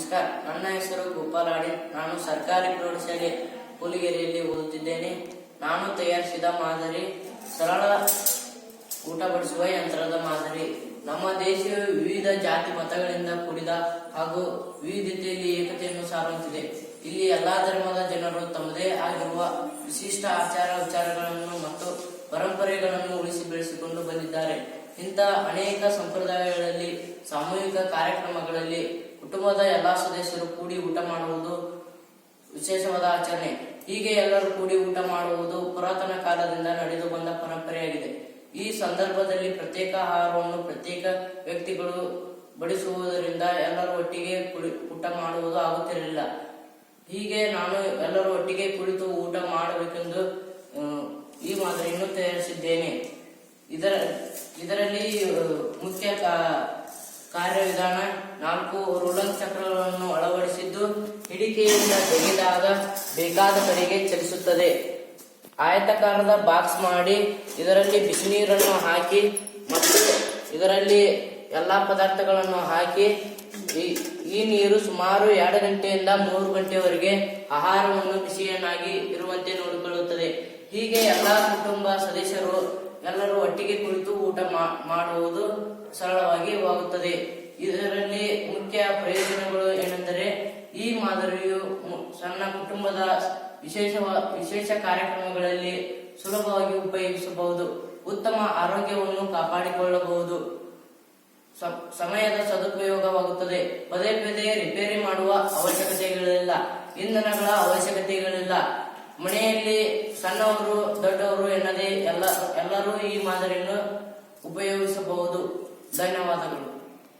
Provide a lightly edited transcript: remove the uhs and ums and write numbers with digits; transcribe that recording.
ನಮಸ್ಕಾರ. ನನ್ನ ಹೆಸರು ಗೋಪಾಲಾಡಿ. ನಾನು ಸರ್ಕಾರಿ ಪ್ರೌಢಶಾಲೆ ಹುಲಿಗೆರೆಯಲ್ಲಿ ಓದುತ್ತಿದ್ದೇನೆ. ನಾನು ತಯಾರಿಸಿದ ಮಾದರಿ ಸರಳ ಊಟ ಬಡಿಸುವ ಯಂತ್ರದ ಮಾದರಿ. ನಮ್ಮ ದೇಶವು ವಿವಿಧ ಜಾತಿ ಮತಗಳಿಂದ ಕೂಡಿದ ಹಾಗೂ ವಿವಿಧತೆಯಲ್ಲಿ ಏಕತೆಯನ್ನು ಸಾರುವಂತಿದೆ. ಇಲ್ಲಿ ಎಲ್ಲಾ ಧರ್ಮದ ಜನರು ತಮ್ಮದೇ ಆಗಿರುವ ವಿಶಿಷ್ಟ ಆಚಾರ ವಿಚಾರಗಳನ್ನು ಮತ್ತು ಪರಂಪರೆಗಳನ್ನು ಉಳಿಸಿ ಬೆಳೆಸಿಕೊಂಡು ಬಂದಿದ್ದಾರೆ. ಇಂಥ ಅನೇಕ ಸಂಪ್ರದಾಯಗಳಲ್ಲಿ, ಸಾಮೂಹಿಕ ಕಾರ್ಯಕ್ರಮಗಳಲ್ಲಿ ಕುಟುಂಬದ ಎಲ್ಲಾ ಸದಸ್ಯರು ಕೂಡಿ ಊಟ ಮಾಡುವುದು ವಿಶೇಷವಾದ ಆಚರಣೆ. ಹೀಗೆ ಎಲ್ಲರೂ ಕೂಡಿ ಊಟ ಮಾಡುವುದು ಪುರಾತನ ಕಾಲದಿಂದ ನಡೆದು ಬಂದ ಪರಂಪರೆಯಾಗಿದೆ. ಈ ಸಂದರ್ಭದಲ್ಲಿ ಪ್ರತ್ಯೇಕ ಆಹಾರವನ್ನು ಪ್ರತ್ಯೇಕ ವ್ಯಕ್ತಿಗಳು ಬಡಿಸುವುದರಿಂದ ಎಲ್ಲರೂ ಒಟ್ಟಿಗೆ ಊಟ ಮಾಡುವುದು ಆಗುತ್ತಿರಲಿಲ್ಲ. ಹೀಗೆ ನಾನು ಎಲ್ಲರೂ ಒಟ್ಟಿಗೆ ಕುಳಿತು ಊಟ ಮಾಡಬೇಕೆಂದು ಈ ಮಾದರಿಯನ್ನು ತಯಾರಿಸಿದ್ದೇನೆ. ಇದರಲ್ಲಿ ಮುಖ್ಯ ಕಾರ್ಯವಿಧಾನ 4 ರೋಲಂಗ್ ಚಕ್ರಗಳನ್ನು ಅಳವಡಿಸಿದ್ದು ಹಿಡಿಕೆಯಿಂದ ತೆಗೆದಾಗ ಬೇಕಾದ ಕಡೆಗೆ ಚಲಿಸುತ್ತದೆ. ಆಯತಾಕಾರದ ಬಾಕ್ಸ್ ಮಾಡಿ ಇದರಲ್ಲಿ ಬಿಸಿನೀರನ್ನು ಹಾಕಿ ಮತ್ತು ಇದರಲ್ಲಿ ಎಲ್ಲಾ ಪದಾರ್ಥಗಳನ್ನು ಹಾಕಿ ಈ ನೀರು ಸುಮಾರು 2 ಗಂಟೆಯಿಂದ 3 ಗಂಟೆವರೆಗೆ ಆಹಾರವನ್ನು ಬಿಸಿಯನ್ನಾಗಿ ಇರುವಂತೆ ನೋಡಿಕೊಳ್ಳುತ್ತದೆ. ಹೀಗೆ ಎಲ್ಲಾ ಕುಟುಂಬ ಸದಸ್ಯರು ಎಲ್ಲರೂ ಒಟ್ಟಿಗೆ ಕುಳಿತು ಊಟ ಮಾಡುವುದು ಸರಳವಾಗಿ ಆಗುತ್ತದೆ. ಇದರಲ್ಲಿ ಮುಖ್ಯ ಪ್ರಯೋಜನಗಳು ಏನೆಂದರೆ, ಈ ಮಾದರಿಯು ಸಣ್ಣ ಕುಟುಂಬದ ವಿಶೇಷ ಕಾರ್ಯಕ್ರಮಗಳಲ್ಲಿ ಸುಲಭವಾಗಿ ಉಪಯೋಗಿಸಬಹುದು, ಉತ್ತಮ ಆರೋಗ್ಯವನ್ನು ಕಾಪಾಡಿಕೊಳ್ಳಬಹುದು, ಸಮಯದ ಸದುಪಯೋಗವಾಗುತ್ತದೆ, ಪದೇ ಪದೇ ರಿಪೇರಿ ಮಾಡುವ ಅವಶ್ಯಕತೆಗಳಿಲ್ಲ, ಇಂಧನಗಳ ಅವಶ್ಯಕತೆಗಳಿಲ್ಲ. ಮನೆಯಲ್ಲಿ ಸಣ್ಣವರು ದೊಡ್ಡವರು ಎನ್ನದೇ ಎಲ್ಲರೂ ಈ ಮಾದರಿಯನ್ನು ಉಪಯೋಗಿಸಬಹುದು. ಧನ್ಯವಾದಗಳು.